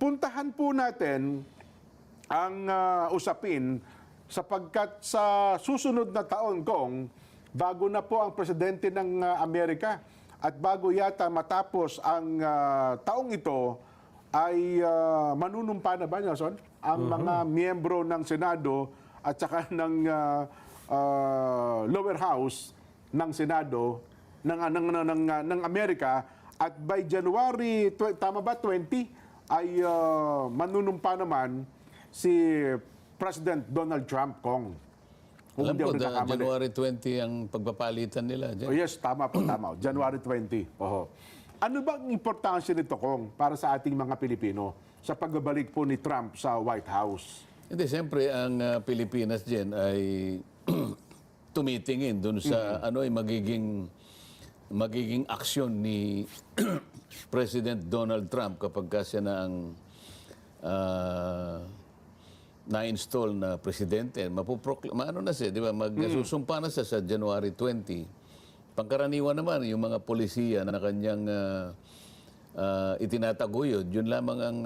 puntahan po natin ang usapin sapagkat sa susunod na taon, Kong, bago na po ang presidente ng Amerika at bago yata matapos ang taong ito, ay manunumpa na ba, Nelson, ang mga miyembro ng Senado at saka ng lower house ng Senado ng Amerika, at by January, tama ba, 20, ay manunumpa naman si President Donald Trump, Kong. Alam ko, January 20 ang pagpapalitan nila. Oh, yes, tama po, tama. January 20. Oho. Ano ba ang importansya nito, Kong, para sa ating mga Pilipino sa pagbabalik po ni Trump sa White House? Hindi, siyempre, ang Pilipinas dyan ay tumitingin dun sa ano ay magiging aksyon ni President Donald Trump kapag siya na ang na-install na presidente. Ano na siya, di ba? Magsusumpa na siya sa January 20. Pangkaraniwan naman, yung mga polisiya na kanyang itinataguyod, yun lamang ang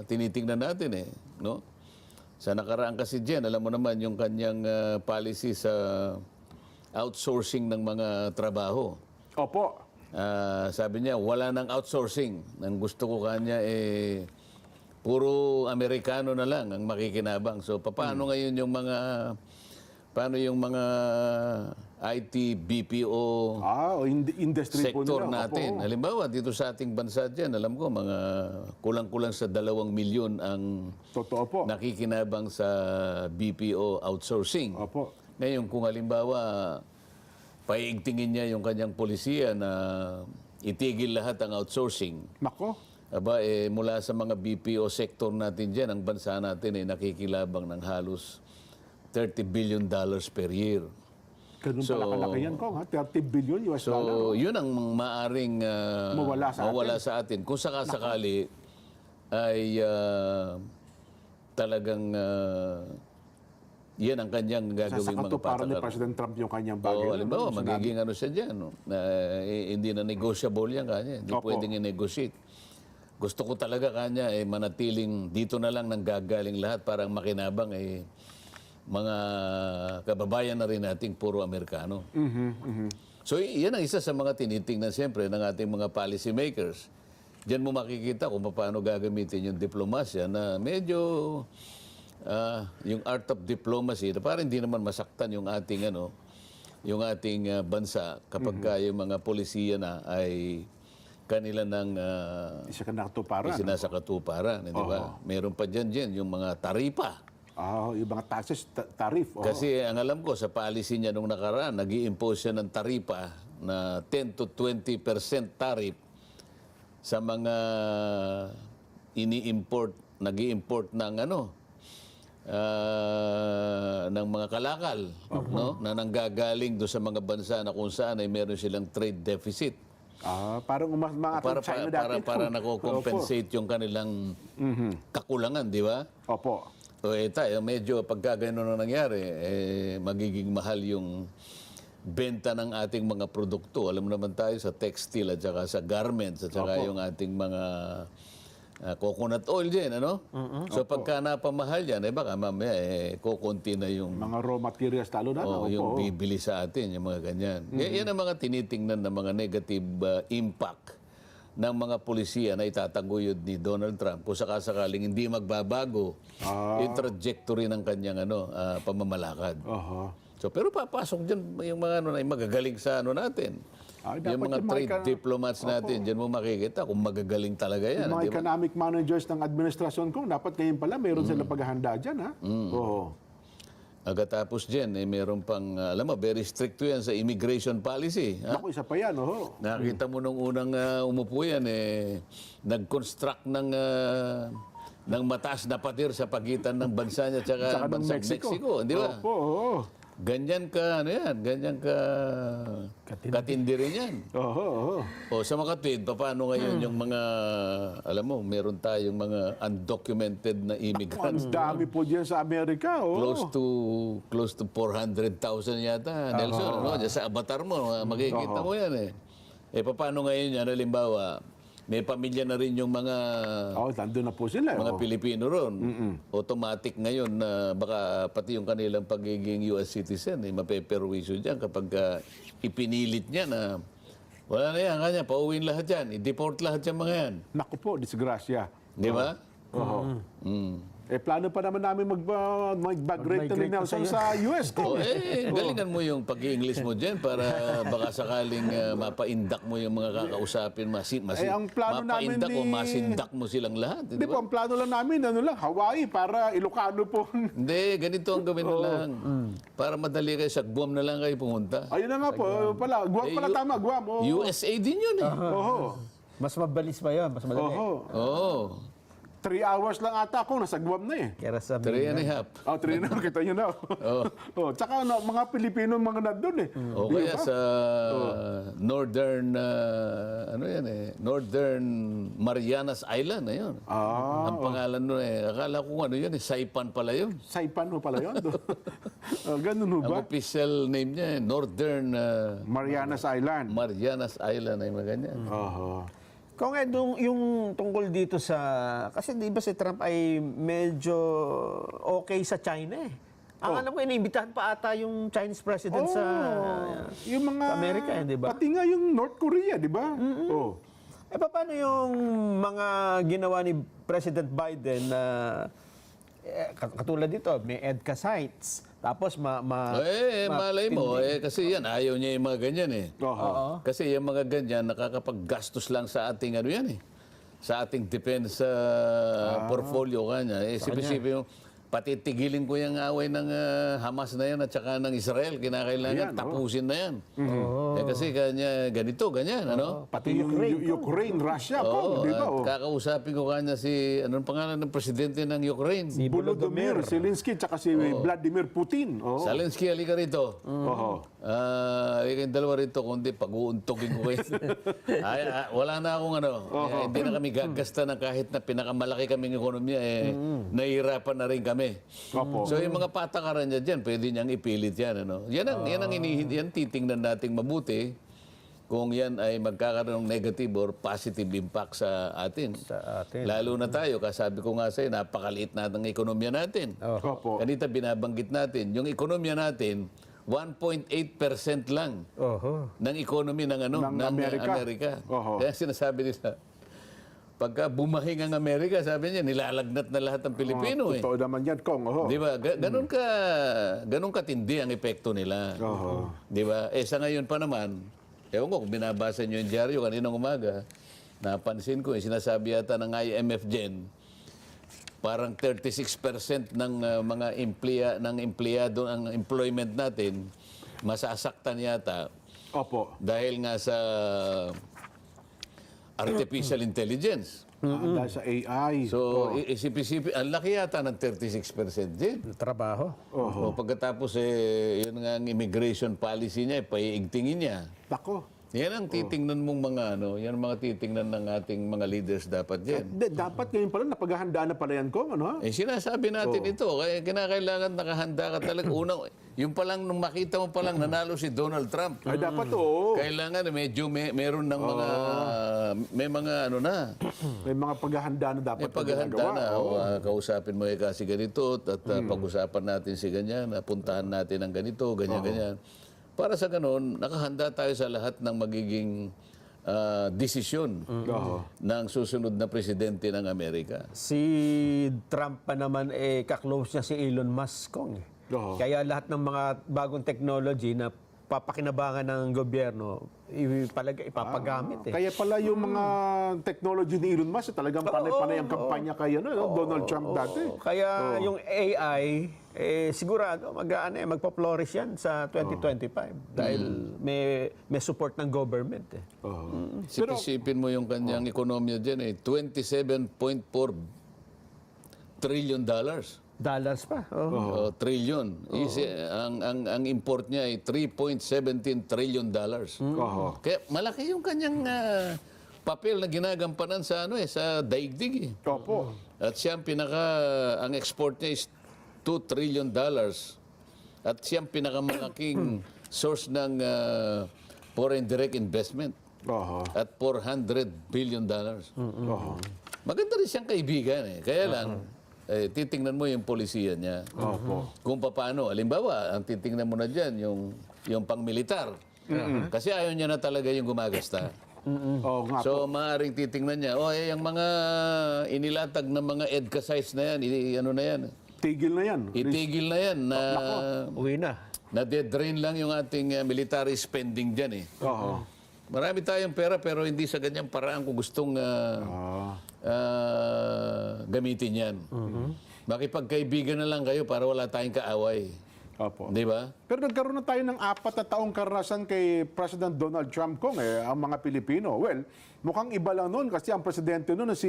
tinitingnan natin eh. No? Sa nakaraan kasi dyan, alam mo naman yung kanyang policy sa outsourcing ng mga trabaho. Opo. Sabi niya, wala nang outsourcing. Ang gusto ko kanya puro Amerikano na lang ang makikinabang. So paano ngayon yung mga IT, BPO industry sector po nila. natin. Opo. Halimbawa, dito sa ating bansa dyan, alam ko, mga kulang-kulang sa 2 milyon ang Totoo po. nakikinabang sa BPO outsourcing. Opo. Ngayon, kung halimbawa, paiigtingin niya yung kanyang polisiya na itigil lahat ang outsourcing. Nako. Aba, mula sa mga BPO sector natin dyan, ang bansa natin ay nakikilabang ng halos $30 billion per year. Ganun pala kalaki yan, Kong, ha? 30 billion US dollar. So, yun ang maaring mawala sa atin. Kung sakasakali ay talagang yan ang kanyang gagawing mga Para ni patakaran. President Trump yung kanyang bagay. Halimbawa, magiging ano siya dyan. No? Hindi na negotiable yan kanya. Hindi pwedeng i-negotiate. Gusto ko talaga kanya manatiling dito na lang nang gagaling lahat parang makinabang mga kababayan na rin nating puro Amerikano. So yan ang isa sa mga tinitingnan siyempre ng ating mga policy makers. Diyan mo makikita kung paano gagamitin yung diplomasya na medyo yung art of diplomacy na parang hindi naman masaktan yung ating bansa kapag yung mga polisiya na ay kanila ng isinasakatuparan, di ba? Meron pa dyan yung mga taripa. Yung mga taxes, tarif. Kasi ang alam ko, sa policy niya nung nakaraan, nag-i-impose siya ng taripa na 10 to 20% tarif sa mga nag-i-import ng ng mga kalakal, no? Na nanggagaling doon sa mga bansa na kung saan ay meron silang trade deficit. Parang mga China dati. Para nako-compensate yung kanilang kakulangan, di ba? Opo. Tayo, medyo pagka gano'n na nangyari, magiging mahal yung benta ng ating mga produkto. Alam naman tayo sa textile at saka sa garments at saka yung ating mga coconut oil dyan, ano? So pagka napamahal yan, baka mamaya kukunti na yung mga raw materials talo na. yung bibili sa atin, yung mga ganyan. Yan ang mga tinitingnan ng mga negative impact ng mga polisiya na itataguyod ni Donald Trump kung sakasakaling hindi magbabago yung trajectory ng kanyang pamamalakad. So pero papasok dyan yung mga magagaling sa natin. Yung mga trade diplomats natin, dyan mo makikita kung magagaling talaga yan. Yung mga economic managers ng administrasyon ko, dapat ngayon pala mayroon sila paghahanda dyan, ha? Agad-tapos dyan, meron pang, alam mo, very strict yan sa immigration policy. Naku, isa pa yan, Nakita mo nung unang umupo yan, nag-construct ng mataas na pader sa pagitan ng bansa niya at bansang Mexico. Di ba? Ganyan ka, ganyan ka katindi rin yan. Sa makatwid, paano ngayon yung mga, alam mo, meron tayong mga undocumented na immigrants. Ang dami po dyan sa Amerika, Close to 400,000 yata, Nelson. Sa avatar mo, makikita mo yan paano ngayon yan, halimbawa, may pamilya na rin yung mga Oh, nandun na po sila. mga oh. Pilipino ron. Automatic ngayon na baka pati yung kanilang pagiging US citizen, mapeperwisyo dyan kapag ipinilit niya na wala na yan, kanya, pauwiin lahat yan, i-deport lahat yan mga yan. Naku po, disgrasya. Di ba? Oo. Mm. Plano pa naman namin mag-migrate ni Nelson sa US ko. Galingan mo yung pag-i-English mo dyan para baka sakaling mapaindak mo yung mga kakausapin, ang plano namin mapaindak o masindak mo silang lahat. Hindi po, ang plano lang namin, Hawaii para Ilocano po. Hindi, ganito ang gawin na lang. Para madali kayo, sa Guam na lang kayo pumunta. Ayun na nga po, Guam pala tama, Guam. Oh. USA din yun eh. Oho. Mas mabalis pa yun, mas madali. Oho. Oo. 3 hours lang ata ako, nasa Guam na eh. Kaya sa 3.5. Oh, 3 na, kita nyo na. Oh, tsaka mga Pilipino mga nandun eh. O kaya sa Northern, ano yan eh, Northern Marianas Island, ayun. Ah, Ang pangalan nun eh, akala ko ano yun eh, Saipan pala yun. Saipan mo pala yun. Ganun ho Ang ba? official name niya eh, Northern Marianas Island. Marianas Island ay mga ganyan. Oho. Kung yung tungkol dito sa... Kasi di ba si Trump ay medyo okay sa China eh. Ang alam ko, iniimbitahan pa ata yung Chinese president sa Yung mga Amerika eh, di ba? Pati nga yung North Korea, di ba? Oh. Eh, paano yung mga ginawa ni President Biden na katulad dito, may EDCA sites, tapos Malay mo, kasi yan, ayaw niya yung mga ganyan eh. Oho. Kasi yung mga ganyan, nakakapaggastos lang sa ating ano yan eh. Sa ating defense portfolio kanya. Isipin mo, pati tigilin ko yung away ng Hamas na yan at saka ng Israel. Kinakailangan, tapusin na yan. Kasi kanya, ganito, ganyan, ano? Pati yung Ukraine, Russia po, di ba? At kakausapin ko kanya si, anong pangalan ng presidente ng Ukraine? Si Volodymyr Zelensky tsaka si Vladimir Putin. Oh. Zelensky, halika rito. Oho. Halika yung dalawa rito, kundi pag-uuntugin ko kayo. Wala na akong ano, hindi na kami gagasta ng kahit na pinakamalaki kaming ekonomiya, nahihirapan na rin kami. Opo. So yung mga patakaran niya dyan, pwede niyang ipilit yan. Ano? Yan titingnan nating mabuti kung yan ay magkakaroon ng negative or positive impact sa atin. Sa atin. Lalo na tayo, kasabi ko nga sa'yo, napakaliit na ng ekonomiya natin. Opo. Kanita binabanggit natin, yung ekonomiya natin, 1.8% lang ng economy ng Amerika. Oho. Kaya sinasabi nila, pagka bumahing ang Amerika, sabi niya, nilalagnat na lahat ng Pilipino eh. Totoo naman yan, Kong. Oho. Di ba? Ganun katindi ang epekto nila. Oho. Di ba? Sa ngayon pa naman, ewan ko, kung binabasa niyo yung dyaryo kaninang umaga, napansin ko, sinasabi yata ng IMF dyan, parang 36% ng mga empleyado ang employment natin, masasaktan yata Opo. dahil nga sa artificial intelligence. Dahil sa AI. So, isip-isip, ang laki yata ng 36% din. trabaho. O pagkatapos, yun nga ang immigration policy niya, paiigtingin niya. Tako. Yan ang titingnan mong mga yan ang mga titingnan ng ating mga leaders dapat yan. Dapat ngayon pala, napaghahandaan na pala yan, Kong. Ano? Sinasabi natin ito, kaya kinakailangan nakahanda ka talaga. Unang, yung palang, nung makita mo palang nanalo si Donald Trump, Ay, dapat oo. kailangan medyo meron ng mga, may mga ano na, May mga paghahanda na dapat may paghahanda na. Kausapin mo kasi ganito, at pag-usapan natin si ganyan, puntahan natin ang ganito, ganyan. Para sa ganun, nakahanda tayo sa lahat ng magiging desisyon ng susunod na presidente ng Amerika. Si Trump pa naman, kaklose niya si Elon Musk. Oho. Kaya lahat ng mga bagong technology na papakinabangan ng gobyerno, ipapagamit eh. Kaya pala yung mga technology ni Elon Musk, talagang panay-panay ang kampanya kay Donald Trump dati. Kaya yung AI, sigurado magpa-flourish yan sa 2025 dahil may support ng government eh. Isipin mo yung kanyang ekonomiya dyan, $27.4 trillion. Dollars pa. Trillion. Ang import niya ay $3.17 trillion. Kaya malaki yung kanyang papel na ginagampanan sa sa daigdig. Opo. At siya ang export niya is $2 trillion. At siya ang pinakamalaking source ng foreign direct investment. Oho. at $400 billion. Oho. Maganda rin siyang kaibigan eh. Kaya lang, titingnan mo yung polisiya niya. Opo. Kung paano, alimbawa, ang titingnan mo na dyan, yung pang-militar. Kasi ayaw niya na talaga yung gumagasta. Oo nga po. So, maaaring titingnan niya, yung mga inilatag na mga EDCA sites na yan, ano na yan, Tigil na yan. itigil na yan na Uwi na. na-dedrain lang yung ating military spending dyan eh. Oo. Marami tayong pera pero hindi sa ganyang paraan kung gustong gamitin yan. Makipagkaibigan na lang kayo para wala tayong kaaway. Opo. Di ba? Pero nagkaroon na tayo ng 4 na taong karanasan kay President Donald Trump kung ang mga Pilipino. Well, mukhang iba lang noon kasi ang presidente noon na si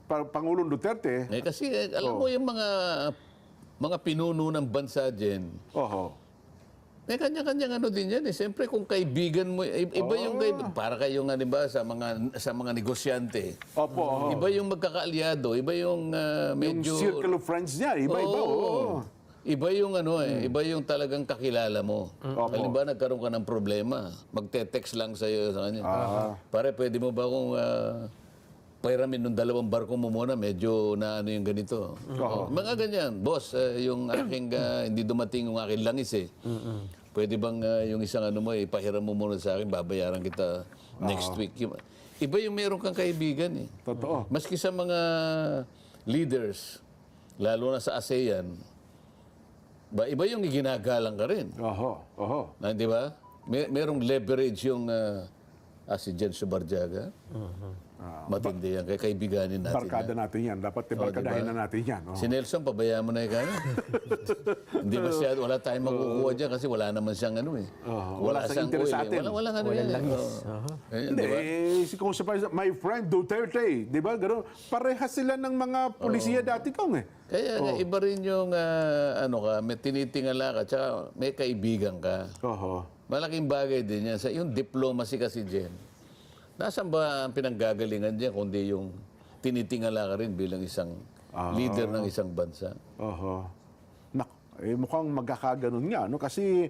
Pangulong Duterte. Kasi alam mo yung mga pinuno ng bansa dyan, Oho. may kanya-kanyang ano din yan eh. Siyempre kung kaibigan mo, iba yung para kayong ano ba sa mga negosyante. Opo. Iba yung magkakaalyado, iba yung Yung medyo circle of friends niya, iba-iba. Oo. Iba yung iba yung talagang kakilala mo. Halimbawa nagkaroon ka ng problema, magte-text lang sa iyo sa kanya. Pare, pwede mo ba kung pairamin ng 2 barko mo muna, medyo na ano yung ganito. Mga ganyan. Boss, yung aking hindi dumating yung aking langis eh. Pwede bang yung isang ano mo, ipahiram mo muna sa akin, babayaran kita next week. Iba yung meron kang kaibigan eh. Totoo. Maski sa mga leaders, lalo na sa ASEAN, iba yung ginagalang ka rin. Oho. Di ba? Merong leverage yung si Jen Subarjaga. Matindi yan. Kaya kaibiganin natin Barkada yan. natin yan. Dapat barkadahin na natin yan. Si Nelson, pabayaan mo na yung Hindi masyado, wala tayong makukuha dyan kasi wala naman siyang ano eh. Wala sa interest sa atin. Walang ano yan. Hindi, kung sa my friend Duterte, di ba? Gano'n. Parehas sila ng mga polisiya dati kong eh. Kaya nga, iba rin yung may tinitingala ka, tsaka may kaibigan ka. Oho. Malaking bagay din yan. Yung diplomacy kasi dyan. Nasaan ba ang pinanggagalingan dyan kundi yung tinitingala ka rin bilang isang leader ng isang bansa? Oho. Mukhang magkakaganon nga. No? Kasi,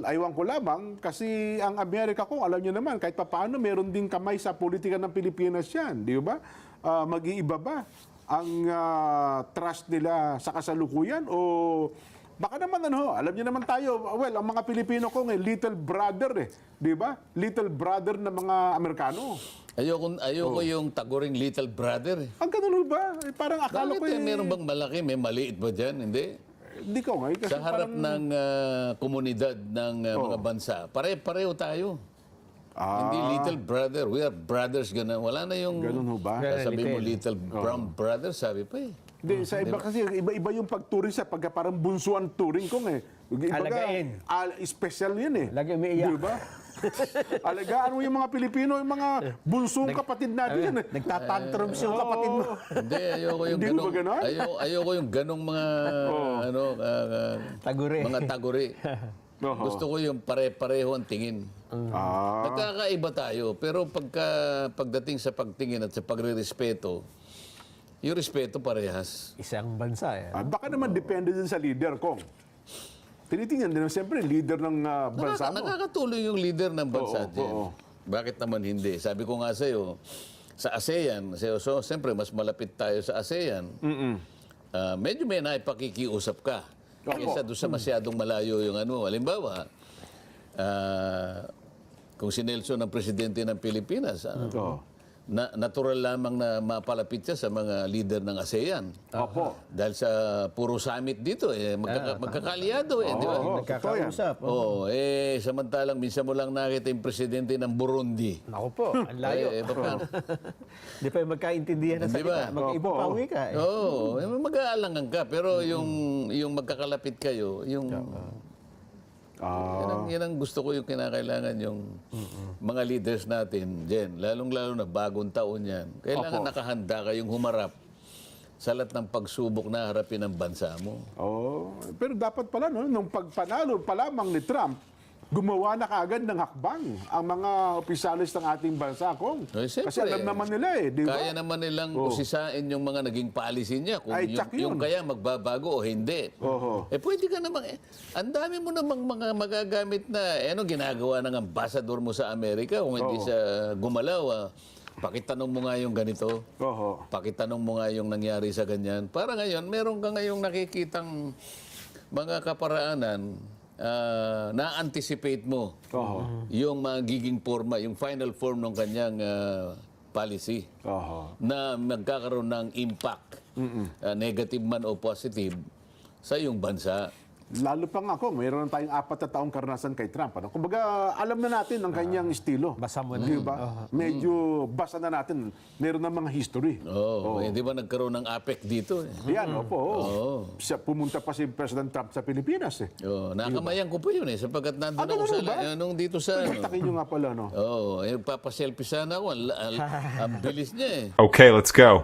aywan ko lamang, kasi ang Amerika kung alam niyo naman, kahit papaano, meron din kamay sa politika ng Pilipinas yan. Di ba? Mag-iiba ba ang trust nila sa kasalukuyan o baka naman alam niyo naman tayo, ang mga Pilipino kung little brother di ba? Little brother ng mga Amerikano. Ayoko yung taguring little brother. Ang ganun ba? Parang akala ko Meron bang malaki, may maliit ba dyan? Hindi. Hindi ko nga. Kasi Sa harap ng komunidad ng mga bansa, pare-pareho tayo. Hindi little brother. We are brothers. Ganun. Wala na yung... Ganun ho ba? Sabi mo little brown brother, sabi pa eh. Hindi, sa iba kasi, iba-iba yung pagturing sa pagka parang bunsuan turing kong eh. Alagain. Special yun eh. Lagi umiiyak. Di ba? Alagaan mo yung mga Pilipino, yung mga bunsong kapatid natin yan eh. Nagtatantrums yung kapatid mo. Hindi, ayoko yung Hindi mo ba ganon? ayoko yung ganong mga Taguri. mga taguri. Gusto ko yung pare-pareho ang tingin. Nagkakaiba tayo, pero pagdating sa pagtingin at sa pagrerespeto, yung respeto parehas. Isang bansa eh. Baka naman depende din sa leader kong. Tinitingnan din siyempre leader ng bansa mo. Nakakatulong yung leader ng bansa dyan. Bakit naman hindi? Sabi ko nga sa'yo, sa ASEAN, so siyempre mas malapit tayo sa ASEAN, medyo may naipakikiusap ka. Kaysa doon sa masyadong malayo yung ano. Halimbawa, kung si Nelson ang presidente ng Pilipinas, natural lamang na mapalapit siya sa mga leader ng ASEAN. Opo. Dahil sa puro summit dito, magkakalyado di ba? Nagkakausap. Samantalang minsan mo lang nakita yung presidente ng Burundi. Ako po, ang layo. Paano? Di pa yung magkaintindihan na Di ba? salita. Mag-iba pa uwi ka eh. Oo, mag-aalangan ka. Pero yung magkakalapit kayo, yung... Yan ang gusto ko yung kinakailangan yung mga leaders natin, Jen. Lalong-lalo na bagong taon yan. Kailangan nakahanda kayong humarap sa lahat ng pagsubok na harapin ng bansa mo. Pero dapat pala, nung pagpanalo pa lamang ni Trump, gumawa na kaagad ng hakbang ang mga opisyalis ng ating bansa, Kong. Eh, siyempre, Kasi alam naman nila di ba? Kaya naman nilang usisain yung mga naging policy niya. Kung Ay, tsak yun. yung kaya magbabago o hindi. Oho. Pwede ka namang, ang dami mo namang mga magagamit na, ginagawa ng ambassador mo sa Amerika kung hindi siya gumalaw. Pakitanong mo nga yung ganito. Oho. Pakitanong mo nga yung nangyari sa ganyan. Para ngayon, meron ka ngayong nakikitang mga kaparaanan, na-anticipate mo Oho. yung magiging forma, yung final form ng kanyang policy Oho. na magkakaroon ng impact, negative man o positive, sa iyong bansa. Lalo pa nga ako, mayroon tayong 4 na taong karanasan kay Trump. Ano? Kumbaga, alam na natin ang kanyang estilo. Basa mo na. Di ba? Medyo basa na natin. Meron na mga history. Di ba nagkaroon ng APEC dito? Yan, opo. Siya, pumunta pa si President Trump sa Pilipinas. Nakamayan ko pa yun sapagkat nandun ako ganun ba? nung dito sa... Takin nyo nga pala, no? papaselfie sana ako. Ang bilis niya Okay, let's go.